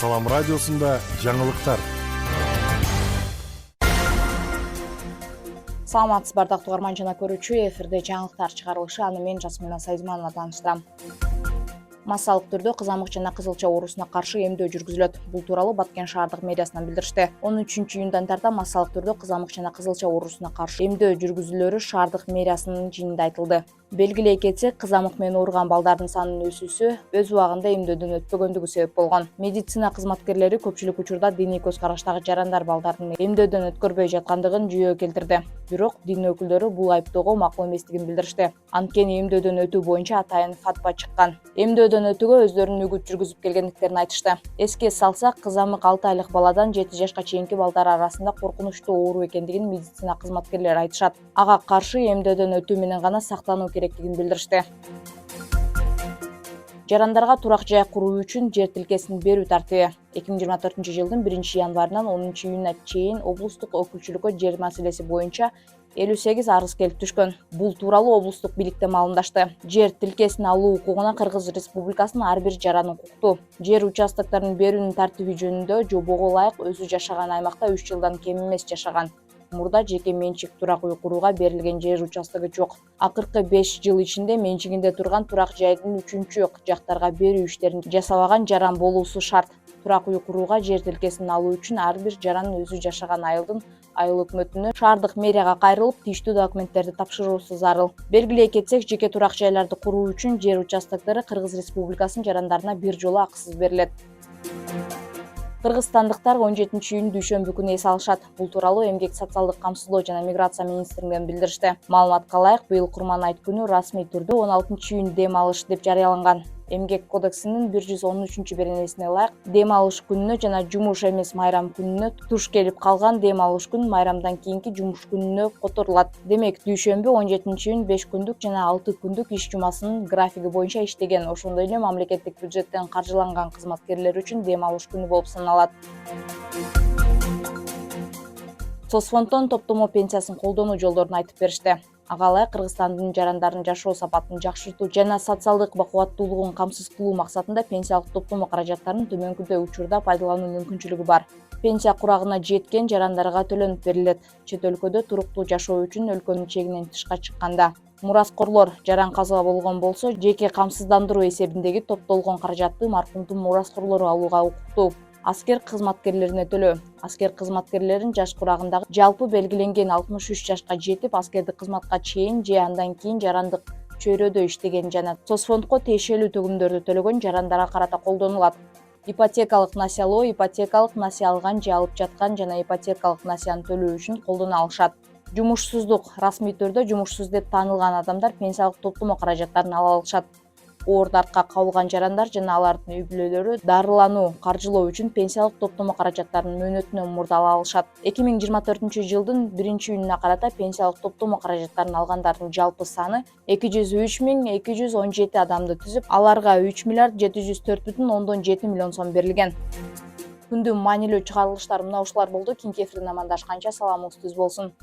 Салам радиосунда жаңылыктар. Саламатсыз бардактуу угарман жана көрүүчү, эфирде жаңылыктар чыгарылышы, аны мен Жасмина Сайзманова тааныштырам. Массалык түрдө кызамык жана кызылча оорусуна каршы эмдөө жүргүзүлөт. Бул тууралуу Баткен шаардык мэриясынан билдиришти. 13-июндан тарта массалык түрдө кызамык жана кызылча оорусуна каршы эмдөө жүргүзүүлөрү шаардык мэриясынын жыйынында айтылды. Белгилей кетсек, кызамык менен ооруган балдардын санынын өсүүсү өз убагында эмдөөдөн өтпөгөндүгү себеп болгон. Медицина кызматкерлери көпчүлүк учурда диний көз караштагы жарандар балдардын эмдөөдөн өткөрбөй жаткандыгын жүйө келтирди. Бирок дин өкүлдөрү бул айыптоого макул эместигин билдиришти. Анткени эмдөөдөн өтүү боюнча атайын фатва чыккан. Эмдөөдөн өтүүгө өздөрүнүн үгүт жүргүзүп келгендиктерин айтышты. Эске салсак, кызамык 6 айлык баладан 7 жашка чейинки балдар арасында коркунучтуу оору экендигин медицина кызматкерлери айтышат. Ага каршы эмдөөдөн өтүү менен гана сактануу керектигин билдиришти. Жарандарга турак жай куруу үчүн жер тилкесин берүү тартиби 2024-жылдын 1-январынан 10-июнуна чейин облустук өкүлчүлүккө жер маселеси боюнча 58 арыз келип түшкөн. Бул тууралуу облустук бийликте маалымдашты. Жер тилкесин алуу укугуна Кыргыз Республикасынын ар бир жараны укуктуу. Жер участокторунун берүүнүн тартиби жөнүндө жобого ылайык өзү жашаган аймакта 3 жылдан кем эмес жашаган. Мурда жеке менчик турак үй курууга берилген жер участогу жок. Акыркы 5 жыл ичинде менчигинде турган турак жайдын 3-чү жактарга берүү иштерин жасабаган жаран болуусу шарт. Турак үй курууга жер тилкесин алуу үчүн ар бир жаран өзү жашаган айылдын айыл өкмөтүнө шаардык мэрияга кайрылып, тийиштүү документтерди тапшыруусу зарыл. Белгилей кетсек, жеке турак жайларды куруу үчүн жер участоктору Кыргыз Республикасынын жарандарына бир жолу акысыз берилет. Кыргызстандыктар 17-июнь дүйшөмбү күнү эс алышат. Бул тууралуу Эмгек социалдык камсыздоо жана миграция министрлигинен билдиришти. Маалыматка ылайык, быйыл Курман айт күнү расмий түрдө 16-июнь дем алыш деп жарыяланган. Эмгек кодексинин 113-беренесине ылайык дем алыш күнүнө жана жумуш эмес майрам күнүнө туш келип калган дем алыш күн майрамдан кийинки жумуш күнүнө которулат. Демек, дүйшөмбү 17-июнь 5 күндүк жана 6 күндүк иш жумасынын графиги боюнча иштеген. Ошондой эле мамлекеттик бюджеттен каржыланган кызматкерлер үчүн дем алыш күнү болуп саналат. Соцфонддон топтомо пенсиясын колдонуу жолдорун айтып беришти. Ага ылайык Кыргызстандын жарандарынын жашоо сапатын жакшыртуу жана социалдык бакубаттуулугун камсыз кылуу максатында пенсиялык топтомо каражаттарын төмөнкүдөй учурда пайдалануу мүмкүнчүлүгү бар. Пенсия курагына жеткен жарандарга төлөнүп берилет. Чет өлкөдө туруктуу жашоо үчүн өлкөнүн чегинен тышка чыкканда. Мураскорлор жаран каза болгон болсо, жеке камсыздандыруу эсебиндеги топтолгон каражатты маркумдун мураскорлору алууга укуктуу. Аскер кызматкерлерине төлөө. Аскер кызматкерлерин жаш курагындагы жалпы белгиленген 63 жашка жетип, аскердик кызматка чейин же андан кийин жарандык чөйрөдө иштеген жана соцфондко тиешелүү төгүмдөрдү төлөгөн жарандарга карата колдонулат. Ипотекалык насыя алуу, ипотекалык насыя алган же алып жаткан жана ипотекалык насыяны төлөө үчүн колдоно алышат. Жумушсуздук. Расмий түрдө жумушсуз деп таанылган адамдар пенсиялык топтомо каражаттарын ала алышат. Оор дартка кабылган жарандар жана алардын үй бүлөлөрү дарылануу, каржылоо үчүн пенсиялык топтомо каражаттарын мөөнөтүнөн мурда ала алышат. 2024-жылдын 1-июнуна карата пенсиялык топтомо каражаттарын алгандардын жалпы саны 203.217 адамды түзүп, аларга 3.704.7 миллион сом берилген. Күндүн маанилүү чыгарылыштары мына ушулар болду. Кийинки эфирден амандашканча саламыңыз түз болсун.